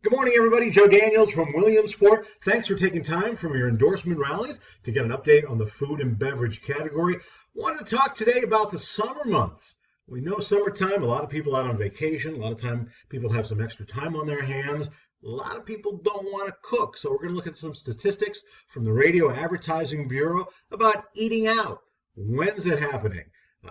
Good morning, everybody. Joe Daniels from Williamsport. Thanks for taking time from your endorsement rallies to get an update on the food and beverage category. Wanted to talk today about the summer months. We know summertime, a lot of people out on vacation. A lot of time people have some extra time on their hands. A lot of people don't want to cook. So we're going to look at some statistics from the Radio Advertising Bureau about eating out. When's it happening?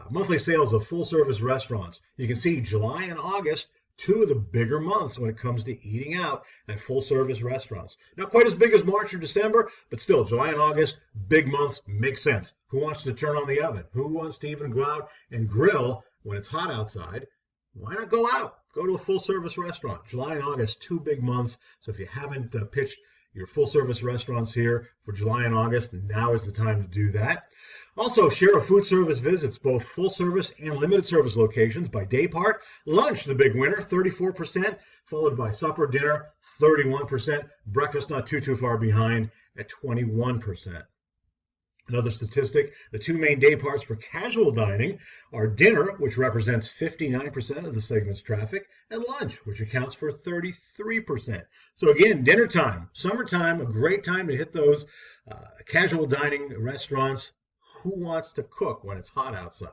Monthly sales of full-service restaurants. You can see July and August, two of the bigger months when it comes to eating out at full-service restaurants. Not quite as big as March or December, but still, July and August, big months, make sense. Who wants to turn on the oven? Who wants to even go out and grill when it's hot outside? Why not go out? Go to a full-service restaurant. July and August, two big months. So if you haven't pitched your full-service restaurants here for July and August, now is the time to do that. Also, share of food service visits, both full-service and limited-service locations by day part. Lunch, the big winner, 34%, followed by supper, dinner, 31%. Breakfast, not too far behind at 21%. Another statistic, the two main day parts for casual dining are dinner, which represents 59% of the segment's traffic, and lunch, which accounts for 33%. So again, dinner time, summertime, a great time to hit those casual dining restaurants. Who wants to cook when it's hot outside?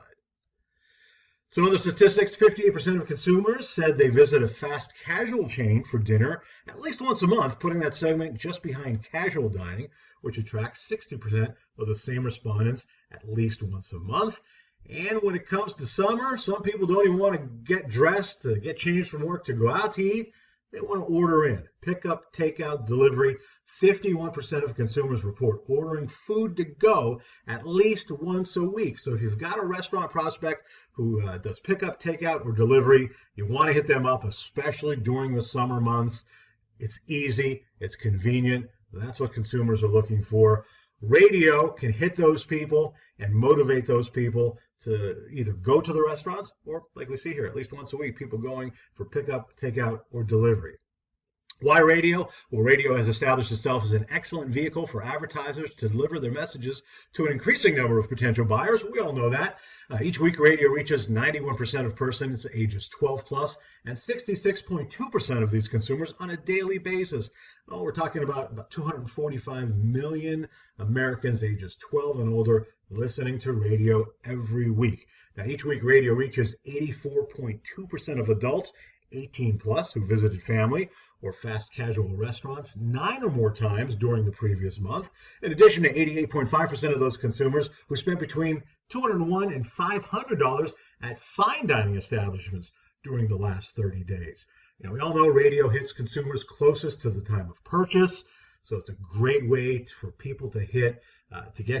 Some other statistics, 58% of consumers said they visit a fast casual chain for dinner at least once a month, putting that segment just behind casual dining, which attracts 60% of the same respondents at least once a month. And when it comes to summer, some people don't even want to get dressed, to get changed from work to go out to eat. They want to order in, pick up, takeout, delivery. 51% of consumers report ordering food to go at least once a week. So if you've got a restaurant prospect who does pickup, takeout, or delivery, you want to hit them up, especially during the summer months. It's easy, it's convenient. That's what consumers are looking for. Radio can hit those people and motivate those people to either go to the restaurants or, like we see here, at least once a week, people going for pickup, takeout, or delivery. Why radio? Well, radio has established itself as an excellent vehicle for advertisers to deliver their messages to an increasing number of potential buyers. We all know that. Each week, radio reaches 91% of persons ages 12 plus and 66.2% of these consumers on a daily basis. Oh, we're talking about 245 million Americans ages 12 and older listening to radio every week. Now, each week, radio reaches 84.2% of adults 18 plus who visited family or fast casual restaurants 9 or more times during the previous month, in addition to 88.5% of those consumers who spent between $201 and $500 at fine dining establishments during the last 30 days. We all know radio hits consumers closest to the time of purchase, so it's a great way for people to get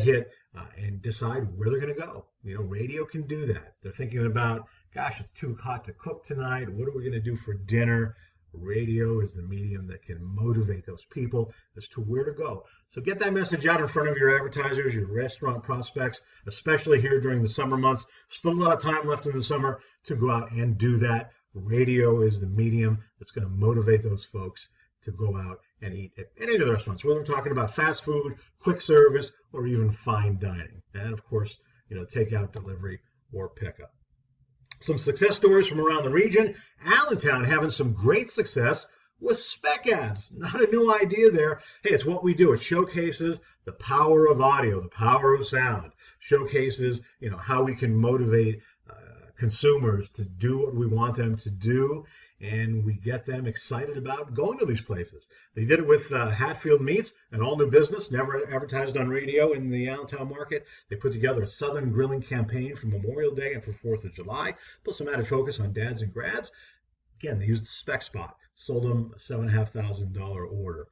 hit and decide where they're going to go. Radio can do that. They're thinking about, gosh, it's too hot to cook tonight. What are we going to do for dinner? Radio is the medium that can motivate those people as to where to go. So get that message out in front of your advertisers, your restaurant prospects, especially here during the summer months. Still a lot of time left in the summer to go out and do that. Radio is the medium that's going to motivate those folks to go out and eat at any of the restaurants, whether we're talking about fast food, quick service, or even fine dining. And of course, takeout, delivery, or pickup. Some success stories from around the region. Allentown having some great success with spec ads. Not a new idea there. Hey, it's what we do. It showcases the power of audio, the power of sound. Showcases, how we can motivate consumers to do what we want them to do, and we get them excited about going to these places. They did it with Hatfield Meats, an all-new business, never advertised on radio in the Allentown market. They put together a Southern grilling campaign for Memorial Day and for 4th of July, put some added focus on dads and grads. Again, they used the spec spot, sold them a $7,500 order.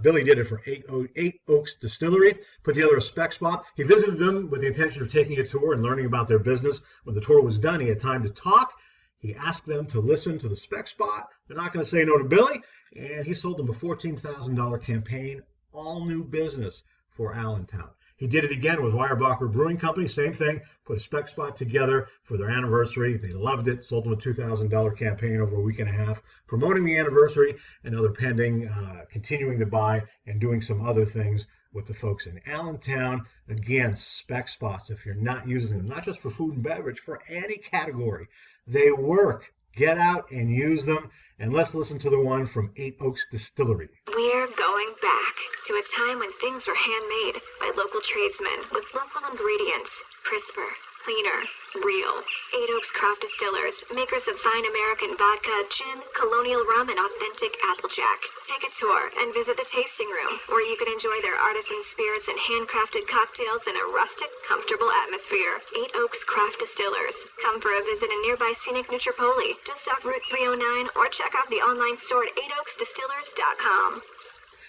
Billy did it for Eight Oaks Distillery, put together a spec spot. He visited them with the intention of taking a tour and learning about their business. When the tour was done, he had time to talk. He asked them to listen to the spec spot. They're not going to say no to Billy. And he sold them a $14,000 campaign, all new business for Allentown. He did it again with Weyerbacher Brewing Company, same thing, put a spec spot together for their anniversary. They loved it, sold them a $2,000 campaign over a week and a half, promoting the anniversary, and other pending, continuing to buy and doing some other things with the folks in Allentown. Again, spec spots, if you're not using them, not just for food and beverage, for any category, they work. Get out and use them. And let's listen to the one from 8 Oaks Distillery. We're going back to a time when things were handmade by local tradesmen with local ingredients, crisper, cleaner, real. 8 Oaks Craft Distillers, makers of fine American vodka, gin, colonial rum, and authentic Applejack. Take a tour and visit the tasting room, where you can enjoy their artisan spirits and handcrafted cocktails in a rustic, comfortable atmosphere. 8 Oaks Craft Distillers. Come for a visit in nearby scenic Nutropoli, just off Route 309, or check out the online store at 8oaksdistillers.com.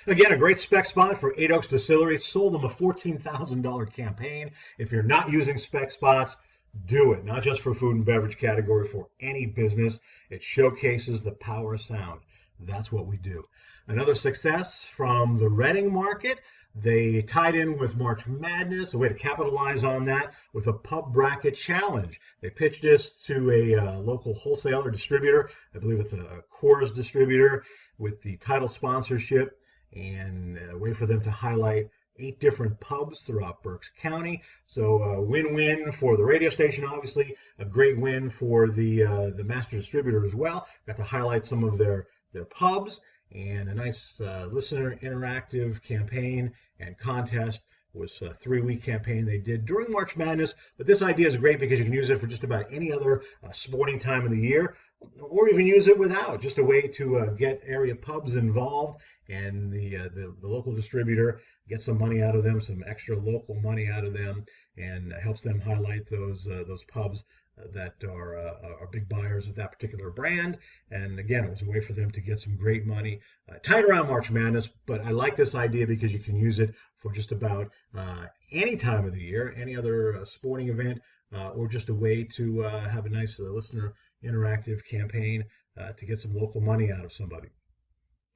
Again, a great spec spot for 8 Oaks Distillery. Sold them a $14,000 campaign. If you're not using spec spots, do it. Not just for food and beverage category, for any business. It showcases the power of sound. That's what we do. Another success from the Reading market. They tied in with March Madness, a way to capitalize on that with a pub bracket challenge. They pitched this to a local wholesaler distributor. I believe it's a Coors distributor with the title sponsorship, and a way for them to highlight 8 different pubs throughout Berks County. So a win-win for the radio station, obviously, a great win for the master distributor as well. Got to highlight some of their pubs, and a nice listener interactive campaign and contest. Was a 3-week campaign they did during March Madness. But this idea is great because you can use it for just about any other sporting time of the year, or even use it without. Just a way to get area pubs involved, and the local distributor gets some money out of them, some extra local money out of them, and helps them highlight those pubs that are big buyers of that particular brand. And again, it was a way for them to get some great money tied around March Madness. But I like this idea because you can use it for just about any time of the year, any other sporting event, or just a way to have a nice listener interactive campaign to get some local money out of somebody.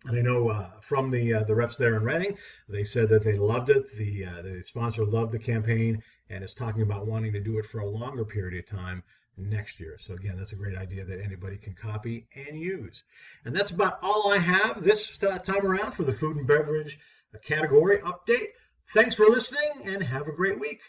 And I know from the reps there in Reading, they said that they loved it. The sponsor loved the campaign and is talking about wanting to do it for a longer period of time next year. So again, that's a great idea that anybody can copy and use. And that's about all I have this time around for the food and beverage category update. Thanks for listening, and have a great week.